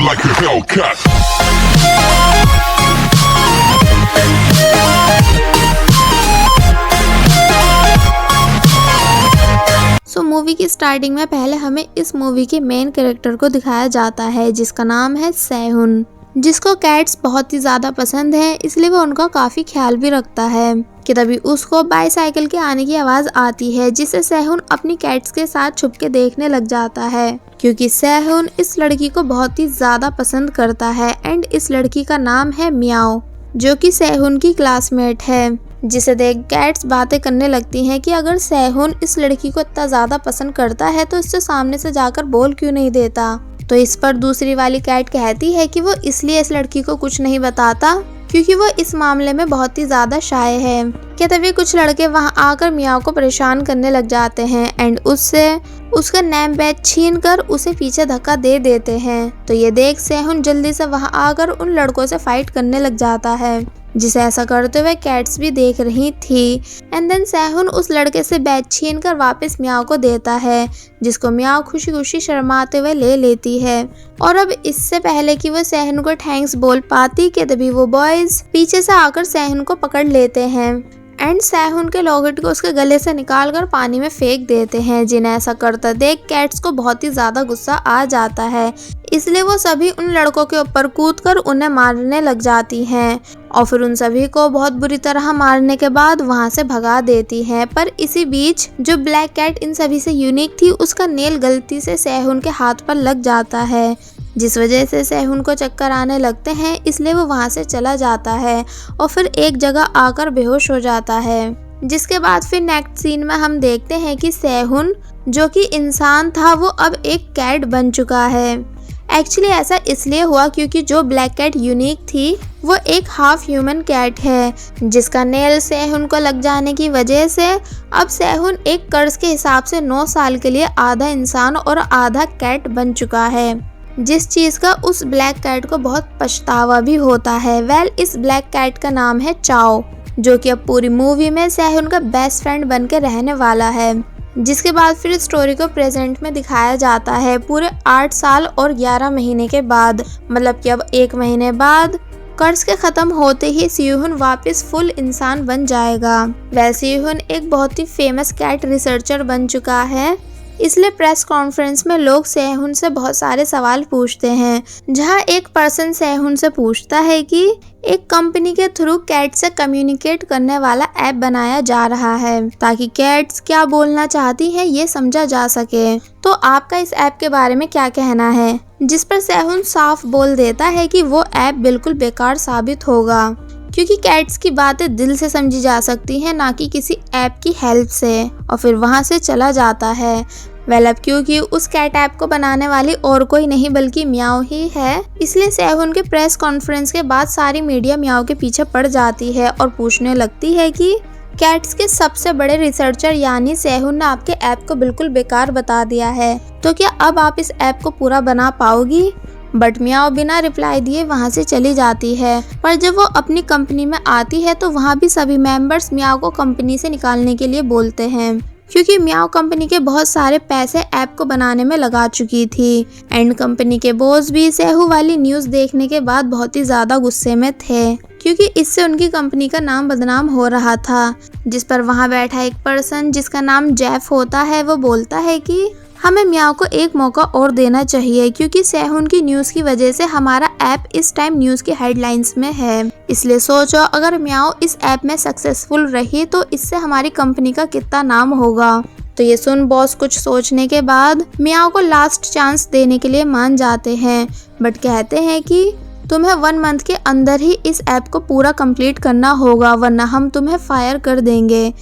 like a Hellcat. Movie की starting में पहले हमें इस मूवी के मेन कैरेक्टर को दिखाया जाता है जिसका नाम है सेहुन, जिसको कैट्स बहुत ही ज्यादा पसंद है, इसलिए वो उनका काफी ख्याल भी रखता है कि तभी उसको बाईसाइकिल के आने की आवाज आती है, जिसे सेहुन अपनी कैट्स के साथ छुप के देखने लग जाता है क्योंकि सेहुन इस लड़की को बहुत ही ज्यादा पसंद करता है। एंड इस लड़की का नाम है म्याओ, जो कि सेहुन की क्लासमेट है, जिसे देख कैट्स बातें करने लगती हैं कि अगर सेहुन इस लड़की को इतना ज्यादा पसंद करता है तो इससे सामने से जाकर बोल क्यों नहीं देता। तो इस पर दूसरी वाली कैट कहती है कि वो इसलिए इस लड़की को कुछ नहीं बताता क्योंकि वो इस मामले में बहुत ही ज्यादा शाय है। कि तभी कुछ लड़के वहां आकर मियाओ को परेशान करने लग जाते हैं एंड उससे उसका नेम बैज छीन कर उसे पीछे धक्का दे देते हैं। तो ये देख सेहुन जल्दी से वहां आकर उन लड़कों से फाइट करने लग जाता है, जिसे ऐसा करते हुए कैट्स भी देख रही थी। एंड देन सेहुन उस लड़के से बैज छीन कर वापस मियाओ को देता है, जिसको मियाओ खुशी खुशी शर्माते हुए ले लेती है। और अब इससे पहले कि वो सेहुन को थैंक्स बोल पाती कि तभी वो बॉयज पीछे से आकर सेहुन को पकड़ लेते हैं एंड सेहुन के लॉकेट को उसके गले से निकालकर पानी में फेंक देते हैं, जिन्हें ऐसा करता देख कैट्स को बहुत ही ज्यादा गुस्सा आ जाता है, इसलिए वो सभी उन लड़कों के ऊपर कूदकर उन्हें मारने लग जाती हैं और फिर उन सभी को बहुत बुरी तरह मारने के बाद वहां से भगा देती हैं। पर इसी बीच जो ब्लैक कैट इन सभी से यूनिक थी, उसका नेल गलती से सेहुन के हाथ पर लग जाता है, जिस वजह से सेहुन को चक्कर आने लगते हैं, इसलिए वो वहां से चला जाता है और फिर एक जगह आकर बेहोश हो जाता है। जिसके बाद फिर नेक्स्ट सीन में हम देखते हैं कि सेहुन जो कि इंसान था वो अब एक कैट बन चुका है। एक्चुअली ऐसा इसलिए हुआ क्योंकि जो ब्लैक कैट यूनिक थी वो एक हाफ ह्यूमन कैट है, जिसका नेल सेहुन को लग जाने की वजह से अब सेहुन एक कर्ज के हिसाब से 9 साल के लिए आधा इंसान और आधा कैट बन चुका है, जिस चीज का उस ब्लैक कैट को बहुत पछतावा भी होता है। वेल इस ब्लैक कैट का नाम है चाओ, जो कि अब पूरी मूवी में सेहुन का बेस्ट फ्रेंड बन के रहने वाला है। जिसके बाद फिर स्टोरी को प्रेजेंट में दिखाया जाता है पूरे 8 साल और 11 महीने के बाद, मतलब कि अब 1 महीने बाद कर्ज के खत्म होते ही सेहुन वापस फुल इंसान बन जाएगा। वैसे सेहुन एक बहुत ही फेमस कैट रिसर्चर बन चुका है, इसलिए प्रेस कॉन्फ्रेंस में लोग सेहुन से बहुत सारे सवाल पूछते हैं, जहां एक पर्सन सेहुन से पूछता है कि एक कंपनी के थ्रू कैट से कम्युनिकेट करने वाला ऐप बनाया जा रहा है ताकि कैट्स क्या बोलना चाहती हैं ये समझा जा सके, तो आपका इस ऐप के बारे में क्या कहना है। जिस पर सेहुन साफ बोल देता है कि वो ऐप बिल्कुल बेकार साबित होगा क्योंकि कैट्स की बातें दिल से समझी जा सकती हैं, ना कि किसी ऐप की हेल्प से, और फिर वहां से चला जाता है। वेल अब क्योंकि उस कैट ऐप को बनाने वाली और कोई नहीं बल्कि म्याओ ही है, इसलिए सेहुन के प्रेस कॉन्फ्रेंस के बाद सारी मीडिया म्याओ के पीछे पड़ जाती है और पूछने लगती है कि कैट्स के सबसे बड़े रिसर्चर यानी सेहुन ने आपके ऐप को बिल्कुल बेकार बता दिया है, तो क्या अब आप इस ऐप को पूरा बना पाओगी। बट म्याओ बिना रिप्लाई दिए वहां से चली जाती है। पर जब वो अपनी कंपनी में आती है तो वहां भी सभी मेंबर्स म्याओ को कंपनी से निकालने के लिए बोलते हैं क्योंकि म्याओ कंपनी के बहुत सारे पैसे ऐप को बनाने में लगा चुकी थी। एंड कंपनी के बॉस भी सेहू वाली न्यूज देखने के बाद बहुत ही ज्यादा गुस्से में थे क्योंकि इससे उनकी कंपनी का नाम बदनाम हो रहा था। जिस पर वहां बैठा एक पर्सन जिसका नाम जेफ होता है, वो बोलता है कि हमें म्याओ को एक मौका और देना चाहिए क्योंकि सेहुन की न्यूज की वजह से हमारा ऐप इस टाइम न्यूज की हेडलाइंस में है। इसलिए सोचो अगर म्याओ इस ऐप में सक्सेसफुल रही तो इससे हमारी कंपनी का कितना नाम होगा। तो ये सुन बॉस कुछ सोचने के बाद म्याओ को लास्ट चांस देने के लिए मान जाते हैं, बट कहते हैं कि तुम्हें 1 मंथ के अंदर ही इस ऐप को पूरा कंप्लीट करना होगा वरना हम तुम्हें फायर कर देंगे।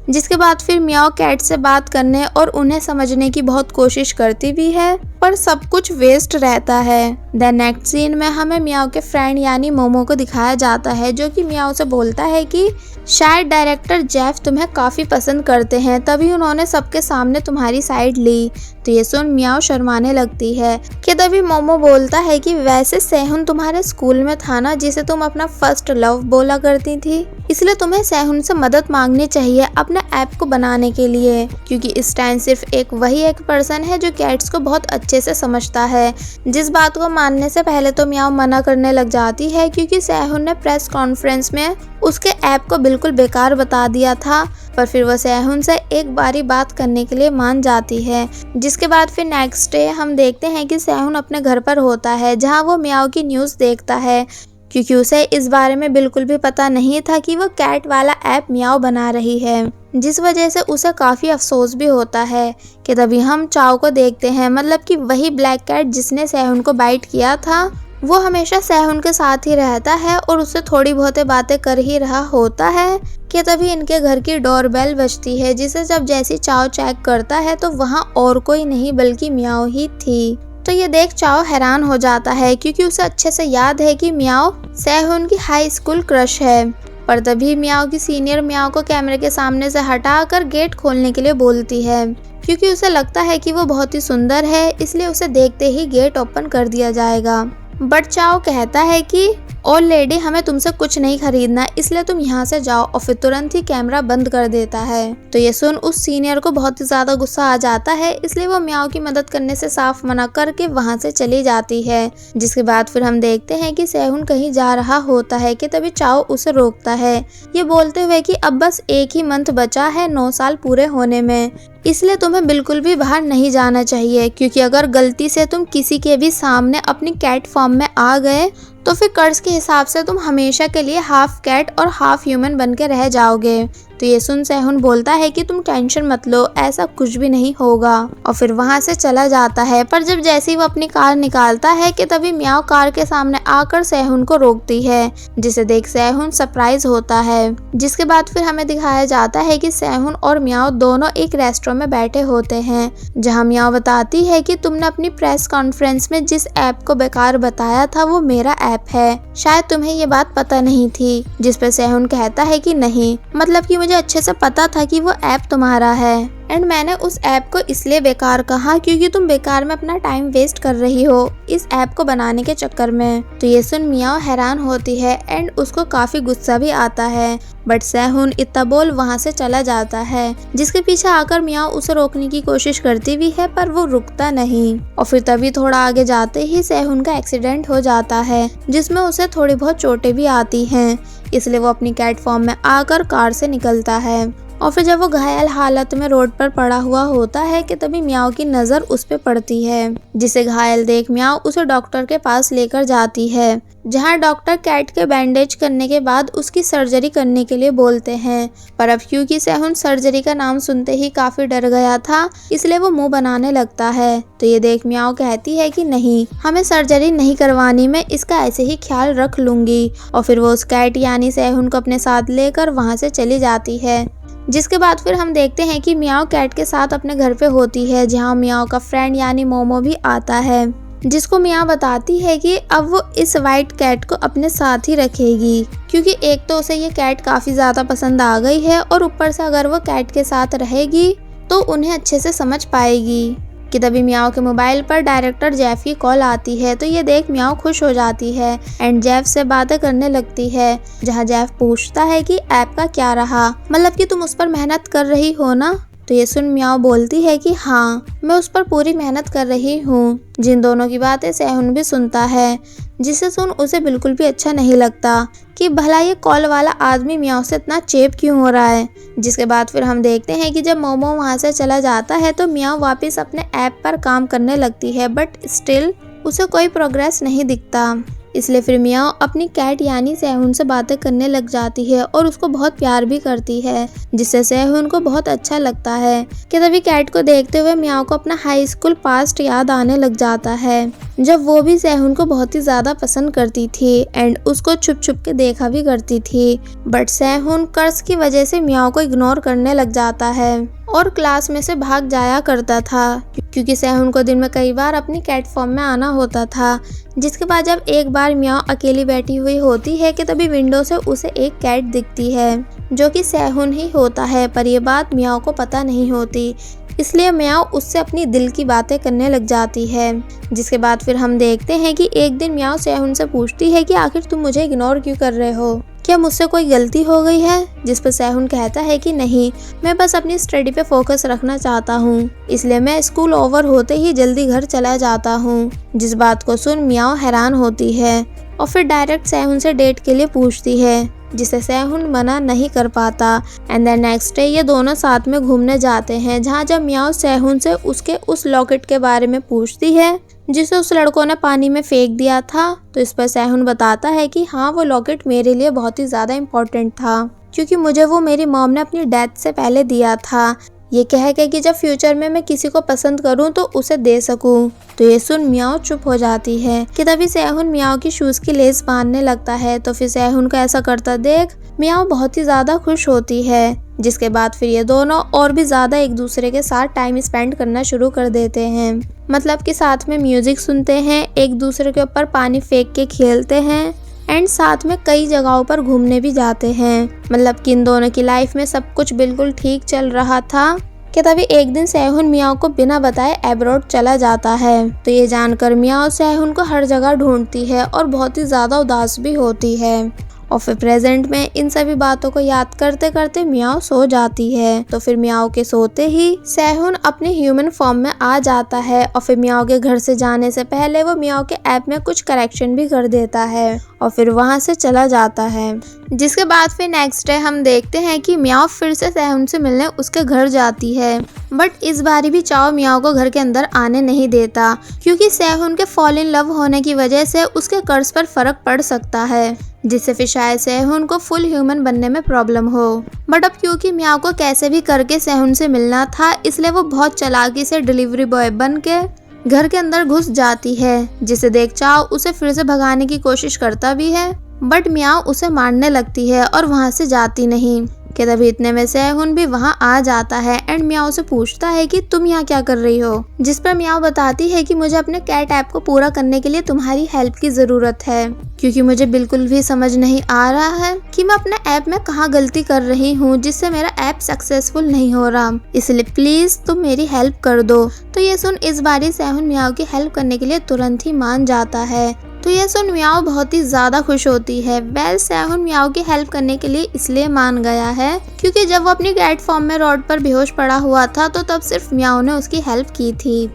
जिसके बाद फिर म्याओ कैट से बात करने और उन्हें समझने की बहुत कोशिश करती भी है, पर सब कुछ वेस्ट रहता है। देन नेक्स्ट सीन में हमें म्याओ के फ्रेंड यानी मोमो को दिखाया जाता है, जो कि म्याओ से बोलता है कि शायद डायरेक्टर जेफ तुम्हें काफी पसंद करते हैं, तभी उन्होंने सबके सामने तुम्हारी साइड ली। तो ये सुन म्याओ शर्माने लगती है कि तभी मोमो बोलता है कि वैसे सेहुन तुम्हारे स्कूल में था ना, जिसे तुम अपना फर्स्ट लव बोला करती थी। इसलिए तुम्हें सैहुन से मदद मांगनी चाहिए अपने ऐप को बनाने के लिए, क्योंकि स्टैन सिर्फ वही एक पर्सन है जो कैट्स को बहुत अच्छे से समझता है। जिस बात को मानने से पहले तो म्याऊ मना करने लग जाती है, क्योंकि सैहुन ने प्रेस कॉन्फ्रेंस में उसके ऐप को बिल्कुल बेकार बता दिया था। पर फिर वो सैहुन से एक बारी बात करने के लिए मान जाती है। जिसके बाद फिर नेक्स्ट डे हम देखते हैं कि सैहुन अपने घर पर होता है, जहाँ वो म्याऊ की न्यूज़ देखता है, क्योंकि उसे इस बारे में बिल्कुल भी पता नहीं था कि वो कैट वाला ऐप म्याऊ बना रही है, जिस वजह से उसे काफ़ी अफसोस भी होता है। कि तभी हम चाओ को देखते हैं, मतलब कि वही ब्लैक कैट जिसने सैहुन को बाइट किया था, वो हमेशा सैहुन के साथ ही रहता है और उससे थोड़ी बहुत बातें कर ही रहा होता है। कि तभी इनके घर की डोरबेल बजती है, जिसे जब जैसी चाओ चेक करता है तो वहाँ और कोई नहीं बल्कि म्याऊ ही थी। तो ये देख चाओ हैरान हो जाता है, क्योंकि उसे अच्छे से याद है कि म्याऊ सैहुन की हाई स्कूल क्रश है। पर तभी म्याऊ की सीनियर म्याऊ को कैमरे के सामने से हटाकर गेट खोलने के लिए बोलती है, क्योंकि उसे लगता है कि वो बहुत ही सुंदर है, इसलिए उसे देखते ही गेट ओपन कर दिया जाएगा। बट चाओ कहता है कि ओल्ड लेडी, हमें तुमसे कुछ नहीं खरीदना, इसलिए तुम यहाँ से जाओ, और फिर तुरंत ही कैमरा बंद कर देता है। तो ये सुन उस सीनियर को बहुत ही ज्यादा गुस्सा आ जाता है, इसलिए वो म्याऊ की मदद करने से साफ मना करके वहाँ से चली जाती है। जिसके बाद फिर हम देखते हैं कि सैहुन कहीं जा रहा होता है, कि तभी चाओ उसे रोकता है, ये बोलते हुए कि अब बस एक ही मंथ बचा है 9 साल पूरे होने में, इसलिए तुम्हें बिल्कुल भी बाहर नहीं जाना चाहिए, क्योंकि अगर गलती से तुम किसी के भी सामने अपनी कैट फॉर्म में आ गए तो फिर कर्ज के हिसाब से तुम हमेशा के लिए हाफ कैट और हाफ ह्यूमन बन के रह जाओगे। तो ये सुन सैहुन बोलता है कि तुम टेंशन मत लो, ऐसा कुछ भी नहीं होगा, और फिर वहाँ से चला जाता है। पर जब जैसे ही वो अपनी कार निकालता है, कि तभी म्याऊ कार के सामने आकर सैहुन को रोकती है, जिसे देख सैहुन सरप्राइज होता है। जिसके बाद फिर हमें दिखाया जाता है कि सैहुन और म्याऊ दोनों एक रेस्टोरेंट में बैठे होते हैं, जहाँ म्याऊ बताती है कि तुमने अपनी प्रेस कॉन्फ्रेंस में जिस ऐप को बेकार बताया था वो मेरा ऐप है, शायद तुम्हें ये बात पता नहीं थी। जिस पे सैहुन कहता है कि नहीं, मतलब कि मुझे अच्छे से पता था कि वो ऐप तुम्हारा है, एंड मैंने उस ऐप को इसलिए बेकार कहा क्योंकि तुम बेकार में अपना टाइम वेस्ट कर रही हो इस ऐप को बनाने के चक्कर में। तो ये सुन म्याऊ हैरान होती है एंड उसको काफी गुस्सा भी आता है, बट सैहुन इतना बोल वहाँ से चला जाता है, जिसके पीछे आकर म्याऊ उसे रोकने की कोशिश करती भी है, पर वो रुकता नहीं। और फिर तभी थोड़ा आगे जाते ही सैहुन का एक्सीडेंट हो जाता है, जिसमें उसे थोड़ी बहुत चोटें भी आती हैं, इसलिए वो अपनी कैट फॉर्म में आकर कार से निकलता है। और फिर जब वो घायल हालत में रोड पर पड़ा हुआ होता है, कि तभी म्याऊ की नज़र उस पे पड़ती है, जिसे घायल देख म्याऊ उसे डॉक्टर के पास लेकर जाती है, जहां डॉक्टर कैट के बैंडेज करने के बाद उसकी सर्जरी करने के लिए बोलते हैं। पर अब क्योंकि सैहुन सर्जरी का नाम सुनते ही काफ़ी डर गया था, इसलिए वो मुंह बनाने लगता है। तो ये देख म्याऊ कहती है कि नहीं, हमें सर्जरी नहीं करवानी, मैं इसका ऐसे ही ख्याल रख लूँगी। और फिर वो उस कैट यानी सैहुन को अपने साथ लेकर वहाँ से चली जाती है। जिसके बाद फिर हम देखते हैं कि म्याऊ कैट के साथ अपने घर पे होती है, जहाँ म्याऊ का फ्रेंड यानी मोमो भी आता है, जिसको म्याऊ बताती है कि अब वो इस वाइट कैट को अपने साथ ही रखेगी, क्योंकि एक तो उसे ये कैट काफ़ी ज़्यादा पसंद आ गई है, और ऊपर से अगर वो कैट के साथ रहेगी तो उन्हें अच्छे से समझ पाएगी। कि तभी म्याऊ के मोबाइल पर डायरेक्टर जेफ की कॉल आती है, तो ये देख म्याऊ खुश हो जाती है एंड जेफ से बातें करने लगती है, जहाँ जेफ पूछता है कि ऐप का क्या रहा, मतलब कि तुम उस पर मेहनत कर रही हो ना। तो ये सुन म्याऊ बोलती है कि हाँ, मैं उस पर पूरी मेहनत कर रही हूँ। जिन दोनों की बातें सैहुन भी सुनता है, जिसे सुन उसे बिल्कुल भी अच्छा नहीं लगता कि भला ये कॉल वाला आदमी म्याऊ से इतना चेप क्यों हो रहा है। जिसके बाद फिर हम देखते हैं कि जब मोमो वहाँ से चला जाता है तो म्याऊ वापस अपने ऐप पर काम करने लगती है, बट स्टिल उसे कोई प्रोग्रेस नहीं दिखता। इसलिए फिर म्याऊ अपनी कैट यानी सैहुन से बातें करने लग जाती है और उसको बहुत प्यार भी करती है, जिससे सैहुन को बहुत अच्छा लगता है। कि तभी कैट को देखते हुए म्याऊ को अपना हाई स्कूल पास्ट याद आने लग जाता है, जब वो भी सैहुन को बहुत ही ज़्यादा पसंद करती थी एंड उसको छुप छुप के देखा भी करती थी। बट सैहुन कर्ज की वजह से म्याऊ को इग्नोर करने लग जाता है और क्लास में से भाग जाया करता था, क्योंकि सैहुन को दिन में कई बार अपनी कैट फॉर्म में आना होता था। जिसके बाद जब एक बार म्याऊ अकेली बैठी हुई होती है, कि तभी विंडो से उसे एक कैट दिखती है, जो कि सैहुन ही होता है, पर यह बात म्याऊ को पता नहीं होती, इसलिए म्याऊ उससे अपनी दिल की बातें करने लग जाती है। जिसके बाद फिर हम देखते हैं कि एक दिन म्याऊ सैहुन से पूछती है कि आखिर तुम मुझे इग्नोर क्यों कर रहे हो। क्या मुझसे कोई गलती हो गई है? जिस पर सैहुन कहता है कि नहीं, मैं बस अपनी स्टडी पे फोकस रखना चाहता हूँ, इसलिए मैं स्कूल ओवर होते ही जल्दी घर चला जाता हूँ। जिस बात को सुन मियाओ हैरान होती है और फिर डायरेक्ट सैहुन से डेट के लिए पूछती है, जिसे सैहुन मना नहीं कर पाता। एंड देन नेक्स्ट डे ये दोनों साथ में घूमने जाते हैं, जहाँ जब मियाओ सैहुन से उसके उस लॉकेट के बारे में पूछती है जिसे उस लड़कों ने पानी में फेंक दिया था, तो इस पर सैहुन बताता है कि हाँ, वो लॉकेट मेरे लिए बहुत ही ज़्यादा इम्पोर्टेंट था क्योंकि मुझे वो मेरी मॉम ने अपनी डेथ से पहले दिया था, ये कह के कि जब फ्यूचर में मैं किसी को पसंद करूं तो उसे दे सकूं। तो ये सुन मियाओ चुप हो जाती है कि तभी सैहुन मियाओ की शूज की लेस बांधने लगता है। तो फिर सैहुन को ऐसा करता देख मियाओ बहुत ही ज्यादा खुश होती है, जिसके बाद फिर ये दोनों और भी ज्यादा एक दूसरे के साथ टाइम स्पेंड करना शुरू कर देते हैं। मतलब कि साथ में म्यूजिक सुनते हैं, एक दूसरे के ऊपर पानी फेंक के खेलते हैं एंड साथ में कई जगहों पर घूमने भी जाते हैं। मतलब कि इन दोनों की लाइफ में सब कुछ बिल्कुल ठीक चल रहा था कि तभी एक दिन सैहुन मियाओ को बिना बताए अब्रॉड चला जाता है। तो ये जानकर मियाओ सैहुन को हर जगह ढूंढती है और बहुत ही ज्यादा उदास भी होती है और फिर प्रेजेंट में इन सभी बातों को याद करते करते मियाओ सो जाती है। तो फिर मियाओ के सोते ही सैहुन अपने ह्यूमन फॉर्म में आ जाता है और फिर मियाओ के घर से जाने से पहले वो मियाओ के ऐप में कुछ करेक्शन भी कर देता है और फिर वहां से चला जाता है। जिसके बाद फिर नेक्स्ट डे हम देखते हैं कि मियाओ फिर से सैहुन से मिलने उसके घर जाती है, बट इस बारी भी चाओ मियाओ को घर के अंदर आने नहीं देता क्योंकि सैहुन के फॉल इन लव होने की वजह से उसके कर्ज पर फर्क पड़ सकता है, जिससे फिर शायद सैहुन को फुल ह्यूमन बनने में प्रॉब्लम हो। बट अब क्योंकि मियाओ को कैसे भी करके सैहुन से मिलना था, इसलिए वो बहुत चालाकी से डिलीवरी बॉय बन के घर के अंदर घुस जाती है, जिसे देख चाओ उसे फिर से भगाने की कोशिश करता भी है, बट मियाओ उसे मारने लगती है और वहां से जाती नहीं। कि तभी इतने में सैहुन भी वहां आ जाता है एंड मियाओ से पूछता है कि तुम यहाँ क्या कर रही हो, जिस पर मियाओ बताती है कि मुझे अपने कैट ऐप को पूरा करने के लिए तुम्हारी हेल्प की जरूरत है क्योंकि मुझे बिल्कुल भी समझ नहीं आ रहा है कि मैं अपने ऐप में कहाँ गलती कर रही हूँ जिससे मेरा ऐप सक्सेसफुल नहीं हो रहा, इसलिए प्लीज तुम मेरी हेल्प कर दो। तो ये सुन इस बारी सैहुन मियाओ की हेल्प करने के लिए तुरंत ही मान जाता है। तो ये सुन मियाओ बहुत ही ज्यादा खुश होती है। वेल सैहुन मियाओ की हेल्प करने के लिए इसलिए मान गया है क्योंकि जब वो अपनी कैट फॉर्म में रोड पर बेहोश पड़ा हुआ था तो तब सिर्फ मियाओ ने उसकी हेल्प की थी।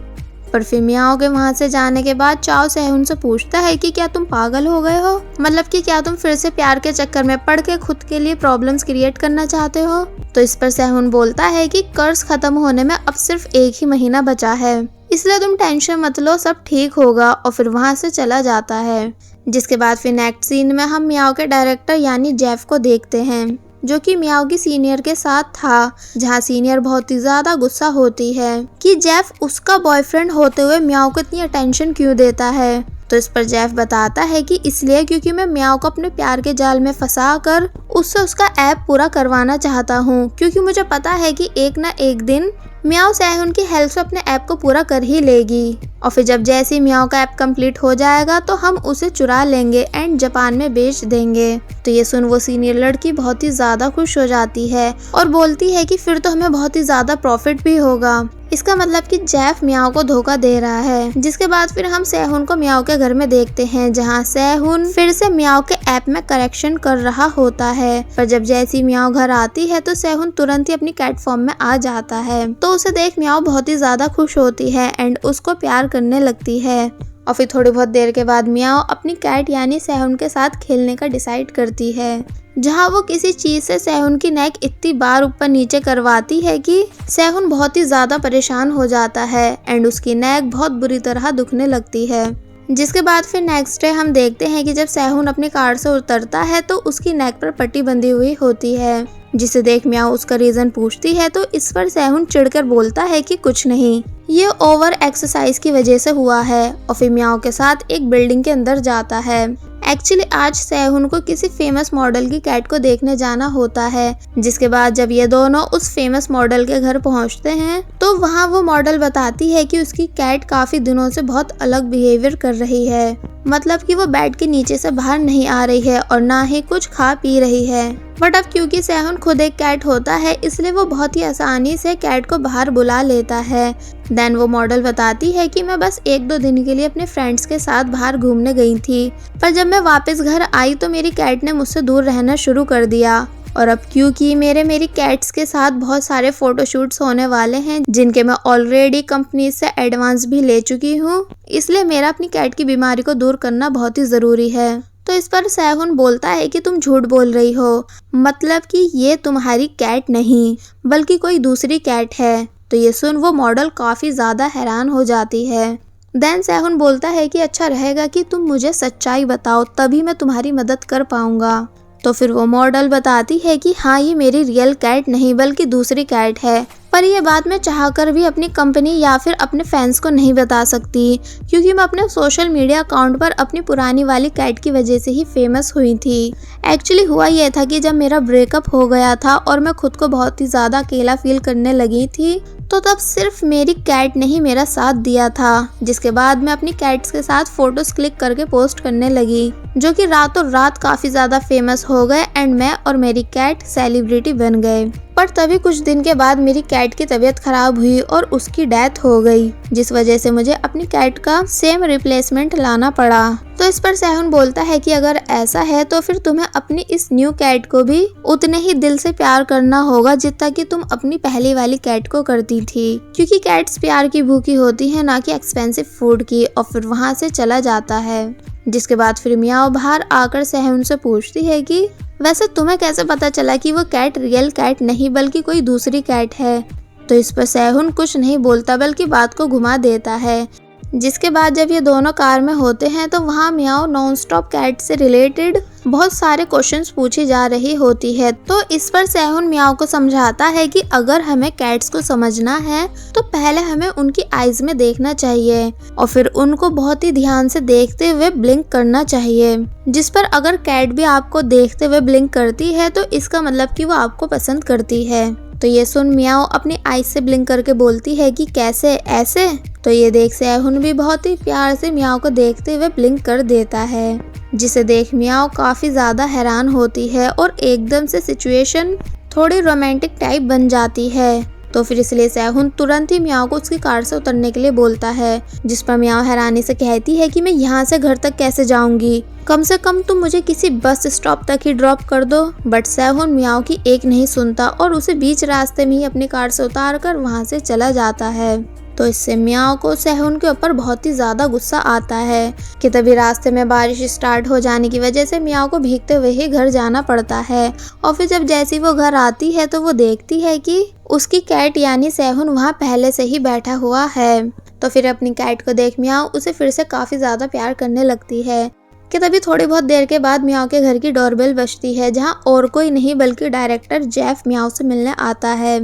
पर फिर मियाओ के वहां से जाने के बाद चाओ सैहुन से पूछता है कि क्या तुम पागल हो गए हो, मतलब कि क्या तुम फिर से प्यार के चक्कर में पड़ के खुद के लिए प्रॉब्लम्स क्रिएट करना चाहते हो। तो इस पर सैहुन बोलता है कि कर्ज खत्म होने में अब सिर्फ 1 ही महीना बचा है, इसलिए तुम टेंशन मत लो, सब ठीक होगा, और फिर वहां से चला जाता है। जिसके बाद फिर नेक्स्ट सीन में हम मियाओ के डायरेक्टर यानी जेफ को देखते हैं जो कि मियाओ की सीनियर के साथ था, जहां सीनियर बहुत ही ज्यादा गुस्सा होती है कि जेफ उसका बॉयफ्रेंड होते हुए मियाओ को इतनी अटेंशन क्यों देता है। तो इस पर जेफ बताता है कि इसलिए क्योंकि मैं मियाओ को अपने प्यार के जाल में फंसा कर उससे उसका ऐप पूरा करवाना चाहता हूँ, क्योंकि मुझे पता है कि एक ना एक दिन मियाओ सैहुन की हेल्प से अपने ऐप को पूरा कर ही लेगी और फिर जब जैसे ही मियाओ का ऐप कंप्लीट हो जाएगा तो हम उसे चुरा लेंगे एंड जापान में बेच देंगे। तो ये सुन वो सीनियर लड़की बहुत ही ज्यादा खुश हो जाती है और बोलती है कि फिर तो हमें बहुत ही ज्यादा प्रॉफिट भी होगा। इसका मतलब कि जेफ मियाओ को धोखा दे रहा है। जिसके बाद फिर हम सैहुन को मियाओ के घर में देखते हैं, जहां सैहुन फिर से मियाओ के ऐप में करेक्शन कर रहा होता है। पर जब जैसी मियाओ घर आती है तो सैहुन तुरंत ही अपनी कैट फॉर्म में आ जाता है। तो उसे देख मियाओ बहुत ही ज्यादा खुश होती है एंड उसको प्यार करने लगती है और फिर थोड़ी बहुत देर के बाद मियाओ अपनी कैट यानी सैहुन के साथ खेलने का डिसाइड करती है, जहां वो किसी चीज से सैहुन की नेक इतनी बार ऊपर नीचे करवाती है कि सैहुन बहुत ही ज्यादा परेशान हो जाता है एंड उसकी नेक बहुत बुरी तरह दुखने लगती है। जिसके बाद फिर नेक्स्ट डे हम देखते हैं कि जब सैहुन अपनी कार से उतरता है तो उसकी नेक पर पट्टी बंधी हुई होती है, जिसे देख मियाओ उसका रीजन पूछती है। तो इस पर सैहुन चिढ़कर बोलता है कि कुछ नहीं, ये ओवर एक्सरसाइज की वजह से हुआ है और फिर मियाओ के साथ एक बिल्डिंग के अंदर जाता है। एक्चुअली आज सैहुन को किसी फेमस मॉडल की कैट को देखने जाना होता है। जिसके बाद जब ये दोनों उस फेमस मॉडल के घर पहुंचते हैं तो वहां वो मॉडल बताती है कि उसकी कैट काफी दिनों से बहुत अलग बिहेवियर कर रही है, मतलब कि वो बेड के नीचे से बाहर नहीं आ रही है और ना ही कुछ खा पी रही है। बट अब क्योंकि सैहुन खुद एक कैट होता है इसलिए वो बहुत ही आसानी से कैट को बाहर बुला लेता है देन वो मॉडल बताती है कि मैं बस 1-2 दिन के लिए अपने फ्रेंड्स के साथ बाहर घूमने गई थी, पर जब मैं वापस घर आई तो मेरी कैट ने मुझसे दूर रहना शुरू कर दिया। और अब क्योंकि मेरी कैट्स के साथ बहुत सारे फोटोशूट्स होने वाले हैं जिनके मैं ऑलरेडी कंपनी से एडवांस भी ले चुकी हूँ, इसलिए मेरा अपनी कैट की बीमारी को दूर करना बहुत ही ज़रूरी है। तो इस पर सैहुन बोलता है कि तुम झूठ बोल रही हो, मतलब कि ये तुम्हारी कैट नहीं बल्कि कोई दूसरी कैट है। तो ये सुन वो मॉडल काफ़ी ज़्यादा हैरान हो जाती है। देन सैहुन बोलता है कि अच्छा रहेगा कि तुम मुझे सच्चाई बताओ, तभी मैं तुम्हारी मदद कर पाऊंगा। तो फिर वो मॉडल बताती है कि हाँ, ये मेरी रियल कैट नहीं बल्कि दूसरी कैट है, पर यह बात मैं चाहकर भी अपनी कंपनी या फिर अपने फैंस को नहीं बता सकती, क्योंकि मैं अपने सोशल मीडिया अकाउंट पर अपनी पुरानी वाली कैट की वजह से ही फेमस हुई थी। एक्चुअली हुआ यह था कि जब मेरा ब्रेकअप हो गया था और मैं खुद को बहुत ही ज़्यादा अकेला फील करने लगी थी, तो तब सिर्फ मेरी कैट ने ही मेरा साथ दिया था, जिसके बाद मैं अपनी कैट्स के साथ फोटोज क्लिक करके पोस्ट करने लगी, जो कि रातों रात काफ़ी ज़्यादा फेमस हो गए एंड मैं और मेरी कैट सेलिब्रिटी बन गए। पर तभी कुछ दिन के बाद मेरी कैट की तबीयत खराब हुई और उसकी डेथ हो गई, जिस वजह से मुझे अपनी कैट का सेम रिप्लेसमेंट लाना पड़ा। तो इस पर सैहुन बोलता है कि अगर ऐसा है तो फिर तुम्हें अपनी इस न्यू कैट को भी उतने ही दिल से प्यार करना होगा जितना कि तुम अपनी पहली वाली कैट को करती थी, क्योंकि कैट्स प्यार की भूखी होती है, ना कि एक्सपेंसिव फूड की। और फिर वहाँ से चला जाता है, जिसके बाद फिर मियाओ बाहर आकर सैहुन से पूछती है कि वैसे तुम्हें कैसे पता चला कि वो कैट रियल कैट नहीं बल्कि कोई दूसरी कैट है। तो इस पर सैहुन कुछ नहीं बोलता बल्कि बात को घुमा देता है। जिसके बाद जब ये दोनों कार में होते हैं तो वहाँ मियाओ नॉन स्टॉप कैट से रिलेटेड बहुत सारे क्वेश्चंस पूछी जा रही होती है। तो इस पर सैहुन मियाओ को समझाता है कि अगर हमें कैट्स को समझना है तो पहले हमें उनकी आईज में देखना चाहिए और फिर उनको बहुत ही ध्यान से देखते हुए ब्लिंक करना चाहिए, जिस पर अगर कैट भी आपको देखते हुए ब्लिंक करती है तो इसका मतलब कि वो आपको पसंद करती है। तो ये सुन मियाओ अपनी आईज से ब्लिंक करके बोलती है कि कैसे, ऐसे। तो ये देख सैहुन भी बहुत ही प्यार से मियाओ को देखते हुए ब्लिंक कर देता है, जिसे देख मियाओ काफ़ी ज़्यादा हैरान होती है और एकदम से सिचुएशन थोड़ी रोमांटिक टाइप बन जाती है। तो फिर इसलिए सैहुन तुरंत ही मियाओ को उसकी कार से उतरने के लिए बोलता है, जिस पर मियाओ हैरानी से कहती है कि मैं यहाँ से घर तक कैसे जाऊंगी, कम से कम तुम मुझे किसी बस स्टॉप तक ही ड्रॉप कर दो। बट सैहुन मियाओ की एक नहीं सुनता और उसे बीच रास्ते में ही अपनी कार से उतार कर वहाँ से चला जाता है। तो इससे मियाओ को सैहुन के ऊपर बहुत ही ज़्यादा गुस्सा आता है कि तभी रास्ते में बारिश स्टार्ट हो जाने की वजह से मियाओ को भीगते हुए ही घर जाना पड़ता है। और फिर जब जैसी वो घर आती है तो वो देखती है कि उसकी कैट यानी सैहुन वहाँ पहले से ही बैठा हुआ है। तो फिर अपनी कैट को देख मियाओ उसे फिर से काफ़ी ज़्यादा प्यार करने लगती है कि तभी थोड़ी बहुत देर के बाद मियाओ के घर की डोरबेल बजती है, जहाँ और कोई नहीं बल्कि डायरेक्टर जेफ मियाओ से मिलने आता है।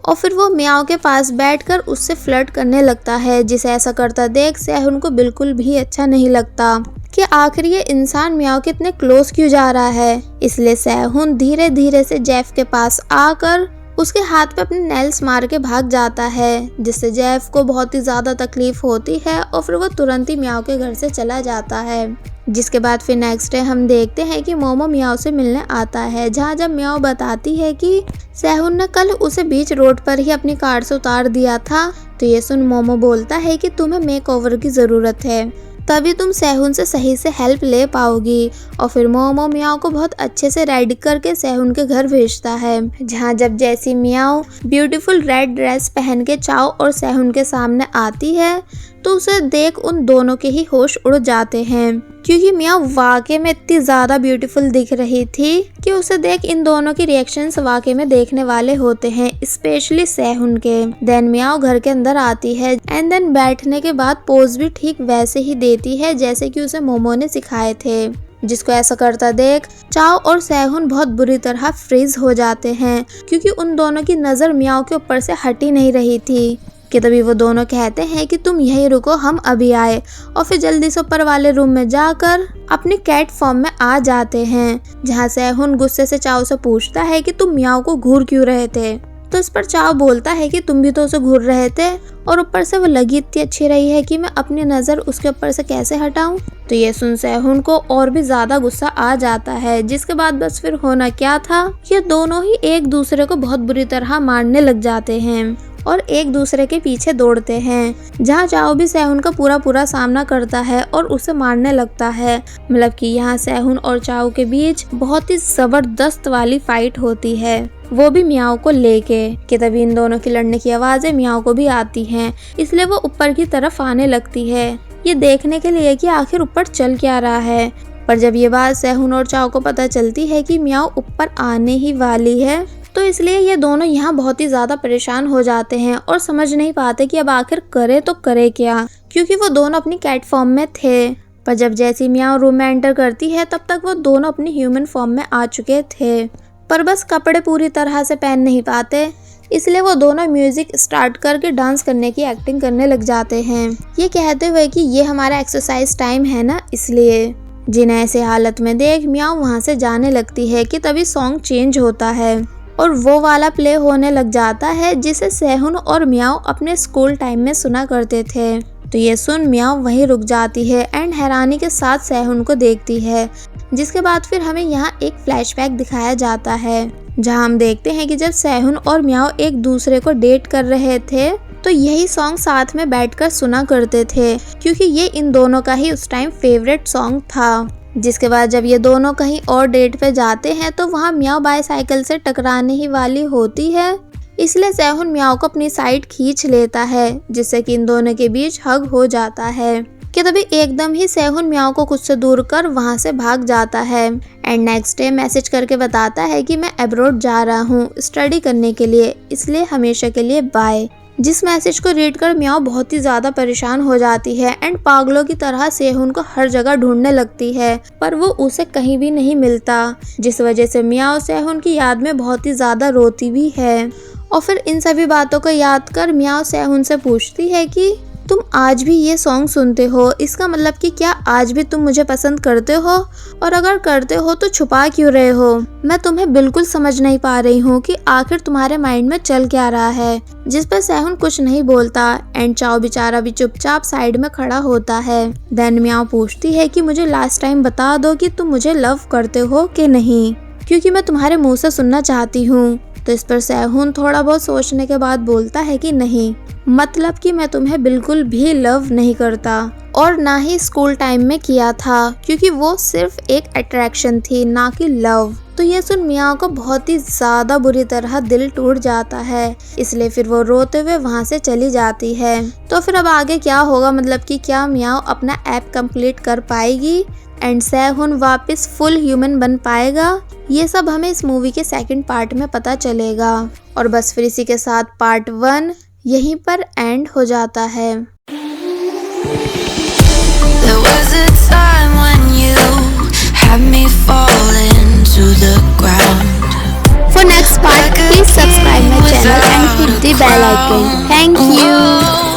और फिर वो मियाओ के पास बैठकर उससे फ्लर्ट करने लगता है, जिसे ऐसा करता देख सैहुन को बिल्कुल भी अच्छा नहीं लगता कि आखिर ये इंसान मियाओ के इतने क्लोज क्यों जा रहा है। इसलिए सैहुन धीरे धीरे से जेफ के पास आकर उसके हाथ पे अपने नेल्स मार के भाग जाता है, जिससे जेफ को बहुत ही ज़्यादा तकलीफ होती है और फिर वो तुरंत ही मियाओ के घर से चला जाता है। जिसके बाद फिर नेक्स्ट डे हम देखते हैं कि मोमो मियाओ से मिलने आता है, जहाँ जब मियाओ बताती है कि सैहुन ने कल उसे बीच रोड पर ही अपनी कार से उतार दिया था। तो ये सुन मोमो बोलता है कि तुम्हें मेकओवर की ज़रूरत है, तभी तुम सैहुन से सही से हेल्प ले पाओगी। और फिर मोमो मियाओ को बहुत अच्छे से रेडी करके सैहुन के घर भेजता है, जहाँ जब जैसी मियाओ ब्यूटीफुल रेड ड्रेस पहन के चाओ और सैहुन के सामने आती है तो उसे देख उन दोनों के ही होश उड़ जाते हैं, क्योंकि मियाओ वाकई में इतनी ज़्यादा ब्यूटीफुल दिख रही थी कि उसे देख इन दोनों की रिएक्शंस वाकई में देखने वाले होते हैं, स्पेशली सैहुन के। देन मियाओ घर के अंदर आती है एंड देन बैठने के बाद पोज भी ठीक वैसे ही देती है जैसे कि उसे मोमो ने सिखाए थे, जिसको ऐसा करता देख चाओ और सैहुन बहुत बुरी तरह फ्रीज हो जाते हैं, क्योंकि उन दोनों की नज़र मियाओ के ऊपर से हट ही नहीं रही थी। कि तभी वो दोनों कहते हैं कि तुम यहीं रुको, हम अभी आए। और फिर जल्दी से ऊपर वाले रूम में जाकर अपनी कैट फॉर्म में आ जाते हैं, जहाँ सैहुन गुस्से से चाओ से पूछता है कि तुम मियाओ को घूर क्यों रहे थे। तो इस पर चाओ बोलता है कि तुम भी तो उसे घूर रहे थे और ऊपर से वो लगी इतनी अच्छी रही है कि मैं अपनी नज़र उसके ऊपर से कैसे हटाऊं। तो ये सुन सैहुन को और भी ज़्यादा गुस्सा आ जाता है, जिसके बाद बस फिर होना क्या था, ये दोनों ही एक दूसरे को बहुत बुरी तरह मारने लग जाते हैं। और एक दूसरे के पीछे दौड़ते हैं, जहाँ चाओ भी सैहुन का पूरा सामना करता है और उसे मारने लगता है। मतलब कि यहाँ सैहुन और चाओ के बीच बहुत ही जबरदस्त वाली फाइट होती है, वो भी मियाओ को लेके। कि तभी इन दोनों की लड़ने की आवाजें मियाओ को भी आती हैं, इसलिए वो ऊपर की तरफ आने लगती है, ये देखने के लिए कि आखिर ऊपर चल क्या रहा है। पर जब ये बात सैहुन और चाओ को पता चलती है कि मियाओ ऊपर आने ही वाली है, तो इसलिए ये दोनों यहाँ बहुत ही ज्यादा परेशान हो जाते हैं और समझ नहीं पाते कि अब आखिर करे तो करे क्या, क्योंकि वो दोनों अपनी कैट फॉर्म में थे। पर जब जैसी मियाओ रूम में एंटर करती है तब तक वो दोनों अपनी ह्यूमन फॉर्म में आ चुके थे, पर बस कपड़े पूरी तरह से पहन नहीं पाते, इसलिए वो दोनों म्यूजिक स्टार्ट करके डांस करने की एक्टिंग करने लग जाते हैं, ये कहते हुए कि ये हमारा एक्सरसाइज टाइम है ना, इसलिए। जिन्हें ऐसे हालत में देख मियाओ वहाँ से जाने लगती है कि तभी सॉन्ग चेंज होता है और वो वाला प्ले होने लग जाता है जिसे सैहुन और मियाओ अपने स्कूल टाइम में सुना करते थे। तो ये सुन मियाओ वहीं रुक जाती है एंड हैरानी के साथ सैहुन को देखती है, जिसके बाद फिर हमें यहाँ एक फ्लैशबैक दिखाया जाता है, जहाँ हम देखते हैं कि जब सैहुन और मियाओ एक दूसरे को डेट कर रहे थे तो यही सॉन्ग साथ में बैठकर सुना करते थे, क्योंकि ये इन दोनों का ही उस टाइम फेवरेट सॉन्ग था। जिसके बाद जब ये दोनों कहीं और डेट पे जाते हैं तो वहाँ मियाओ बाईसाइकिल से टकराने ही वाली होती है, इसलिए सैहुन मियाओ को अपनी साइड खींच लेता है, जिससे कि इन दोनों के बीच हग हो जाता है। कि तभी एकदम ही सैहुन मियाओ को खुद से दूर कर वहाँ से भाग जाता है एंड नेक्स्ट डे मैसेज करके बताता है कि मैं अब्रॉड जा रहा हूँ स्टडी करने के लिए, इसलिए हमेशा के लिए बाय। जिस मैसेज को रीड कर मियाओ बहुत ही ज्यादा परेशान हो जाती है एंड पागलों की तरह सैहुन को हर जगह ढूंढने लगती है, पर वो उसे कहीं भी नहीं मिलता, जिस वजह से मियाओ सैहुन की याद में बहुत ही ज्यादा रोती भी है। और फिर इन सभी बातों को याद कर मियाओ सैहुन से पूछती है कि तुम आज भी ये सॉन्ग सुनते हो, इसका मतलब कि क्या आज भी तुम मुझे पसंद करते हो, और अगर करते हो तो छुपा क्यों रहे हो? मैं तुम्हें बिल्कुल समझ नहीं पा रही हूँ कि आखिर तुम्हारे माइंड में चल क्या रहा है। जिस पर सैहुन कुछ नहीं बोलता एंड चाओ बेचारा भी चुपचाप साइड में खड़ा होता है। देन मियाओ पूछती है कि मुझे लास्ट टाइम बता दो कि तुम मुझे लव करते हो कि नहीं, क्योंकि मैं तुम्हारे मुँह से सुनना चाहती हूँ। तो इस पर सैहुन थोड़ा बहुत सोचने के बाद बोलता है कि नहीं, मतलब कि मैं तुम्हें बिल्कुल भी लव नहीं करता और ना ही स्कूल टाइम में किया था, क्योंकि वो सिर्फ एक अट्रैक्शन थी ना कि लव। तो ये सुन मियाओ को बहुत ही ज्यादा बुरी तरह दिल टूट जाता है, इसलिए फिर वो रोते हुए वहाँ से चली जाती है। तो फिर अब आगे क्या होगा, मतलब कि क्या मियाओ अपना ऐप कंप्लीट कर पाएगी एंड सैहुन वापस फुल ह्यूमन बन पाएगा, ये सब हमें इस मूवी के सेकंड पार्ट में पता चलेगा। और बस फिर इसी के साथ पार्ट 1 यहीं पर एंड हो जाता है। There was a time when you had me falling to the ground. For next part, please subscribe my channel and hit the bell icon. Thank you.